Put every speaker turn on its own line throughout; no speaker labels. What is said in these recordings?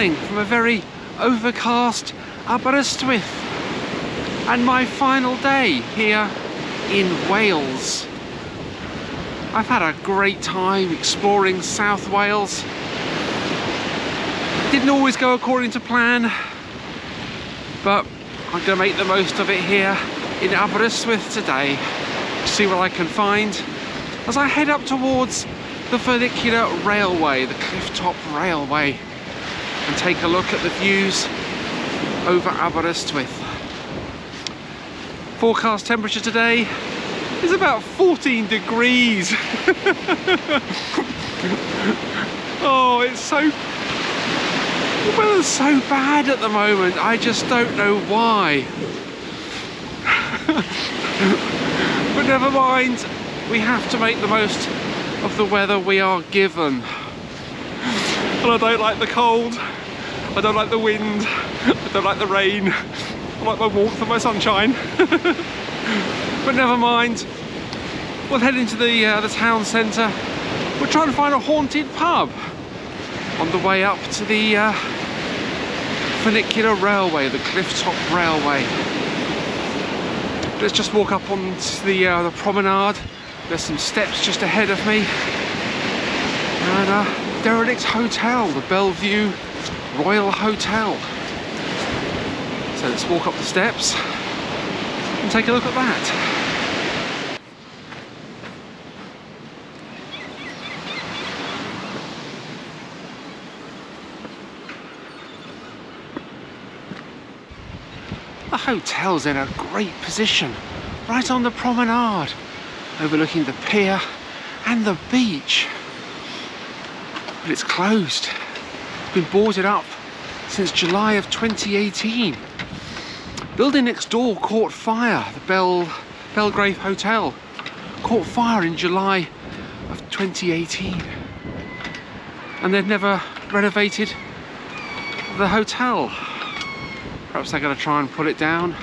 morning from a very overcast Aberystwyth, and my final day here in Wales. I've had a great time exploring South Wales. Didn't always go according to plan, but I'm going to make the most of it here in Aberystwyth today. See what I can find as I head up towards the funicular railway, the cliff-top railway, and take a look at the views over Aberystwyth. Forecast temperature today is about 14 degrees. Oh, the weather's so bad at the moment, I just don't know why. But never mind, we have to make the most of the weather we are given. And I don't like the cold, I don't like the wind, I don't like the rain, I like my warmth and my sunshine. But never mind, we'll head into the town centre. We'll try and find a haunted pub on the way up to the funicular railway, the cliff-top railway. Let's just walk up onto the promenade. There's some steps just ahead of me, and a derelict hotel, the Belle View Royal Hotel. So let's walk up the steps and take a look at that. The hotel's in a great position, right on the promenade, overlooking the pier and the beach. But it's closed. It's been boarded up since July of 2018. Building next door caught fire. The Belgrave Hotel caught fire in July of 2018. And they've never renovated the hotel. Perhaps they're going to try and pull it down,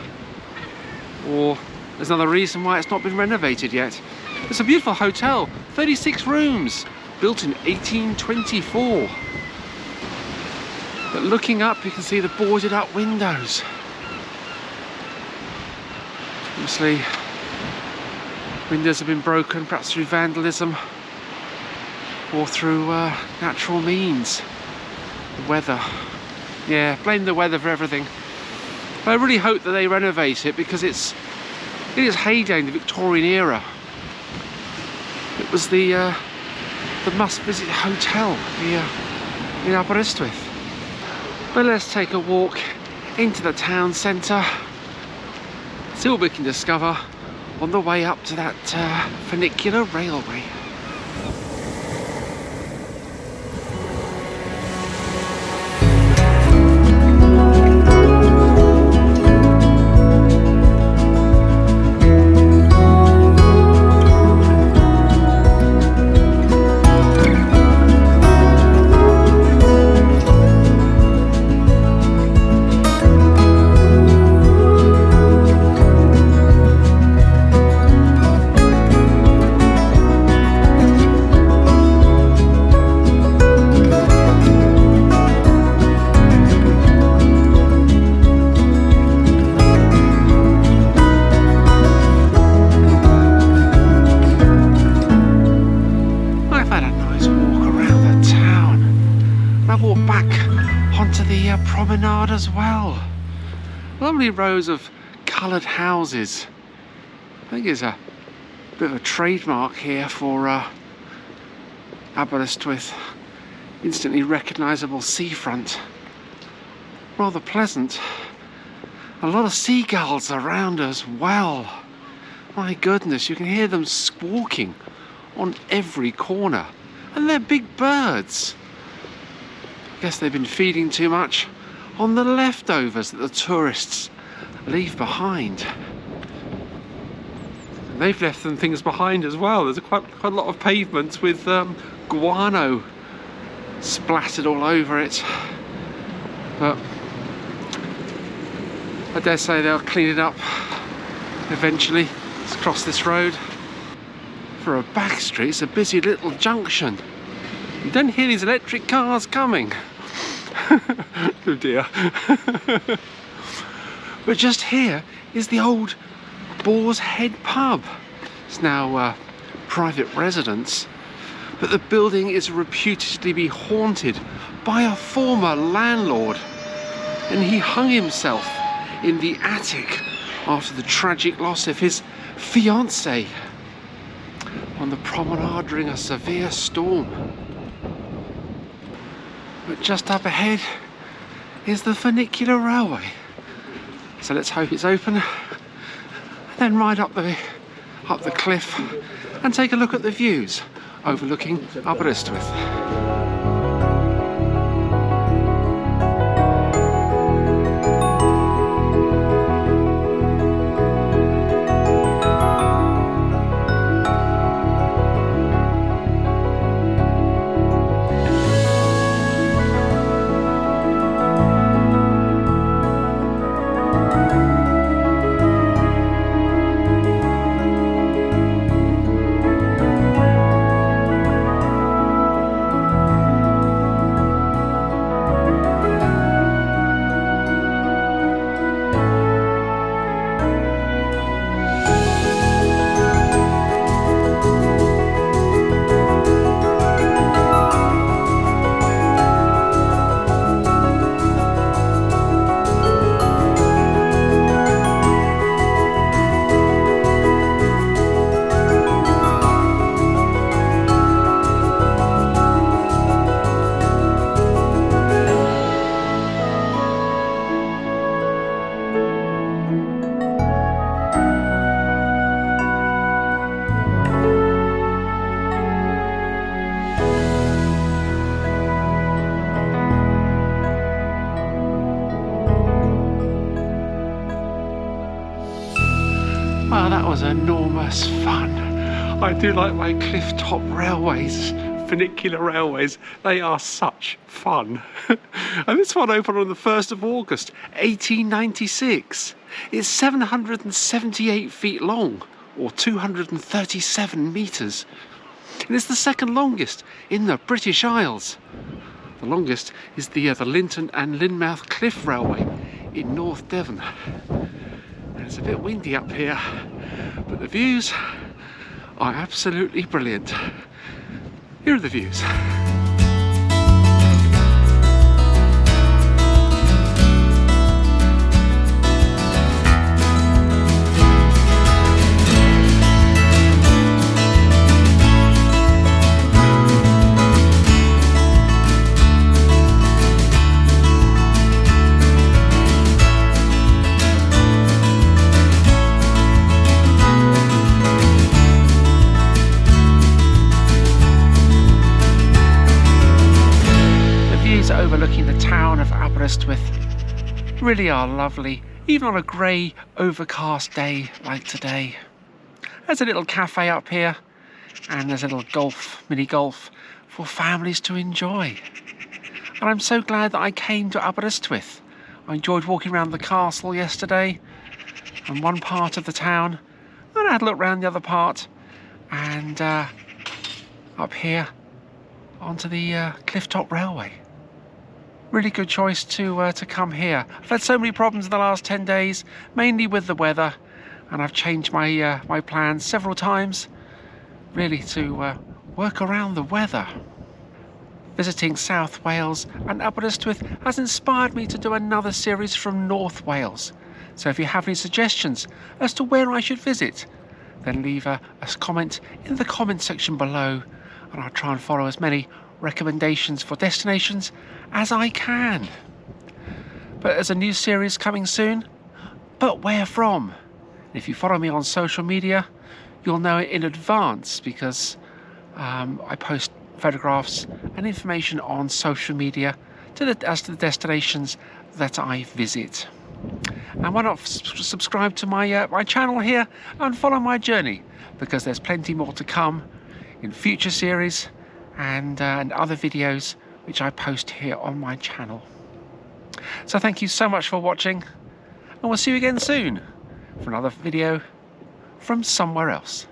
or there's another reason why it's not been renovated yet. It's a beautiful hotel, 36 rooms, built in 1824. But looking up, you can see the boarded up windows. Obviously, windows have been broken, perhaps through vandalism or through natural means. The weather. Yeah, blame the weather for everything. But I really hope that they renovate it, because in its heyday in the Victorian era, it was the must-visit hotel here in Aberystwyth. But let's take a walk into the town centre, see what we can discover on the way up to that funicular railway. Promenade as well. Lovely rows of coloured houses. I think it's a bit of a trademark here for Aberystwyth. Instantly recognisable seafront. Rather pleasant. A lot of seagulls around as well. My goodness, you can hear them squawking on every corner. And they're big birds. I guess they've been feeding too much on the leftovers that the tourists leave behind. And they've left them things behind as well. There's quite a lot of pavements with guano splattered all over it. But I dare say they'll clean it up eventually. Let's cross this road. For a back street, it's a busy little junction. You don't hear these electric cars coming. Oh dear. But just here is the old Boars Head pub. It's now private residence, but the building is reputed to be haunted by a former landlord, and he hung himself in the attic after the tragic loss of his fiancée on the promenade during a severe storm. But just up ahead is the funicular railway, so let's hope it's open, then ride up the cliff and take a look at the views overlooking Aberystwyth. Well, that was enormous fun. I do like my cliff top railways, funicular railways. They are such fun. And this one opened on the 1st of August, 1896. It's 778 feet long, or 237 metres. And it's the second longest in the British Isles. The longest is the Linton and Lynmouth Cliff Railway in North Devon. And it's a bit windy up here, but the views are absolutely brilliant. Here are the views. Overlooking the town of Aberystwyth really are lovely, even on a grey, overcast day like today. There's a little cafe up here, and there's a little mini golf for families to enjoy. And I'm so glad that I came to Aberystwyth. I enjoyed walking around the castle yesterday and one part of the town, and I had a look around the other part, and up here onto the Clifftop Railway. Really good choice to come here. I've had so many problems in the last 10 days, mainly with the weather, and I've changed my my plans several times, really to work around the weather. Visiting South Wales and Aberystwyth has inspired me to do another series from North Wales. So if you have any suggestions as to where I should visit, then leave a comment in the comment section below, and I'll try and follow as many recommendations for destinations as I can. But there's a new series coming soon. But where from? If you follow me on social media, you'll know it in advance, because I post photographs and information on social media as to the destinations that I visit. And why not subscribe to my my channel here and follow my journey, because there's plenty more to come in future series and other videos which I post here on my channel. So thank you so much for watching, and we'll see you again soon for another video from somewhere else.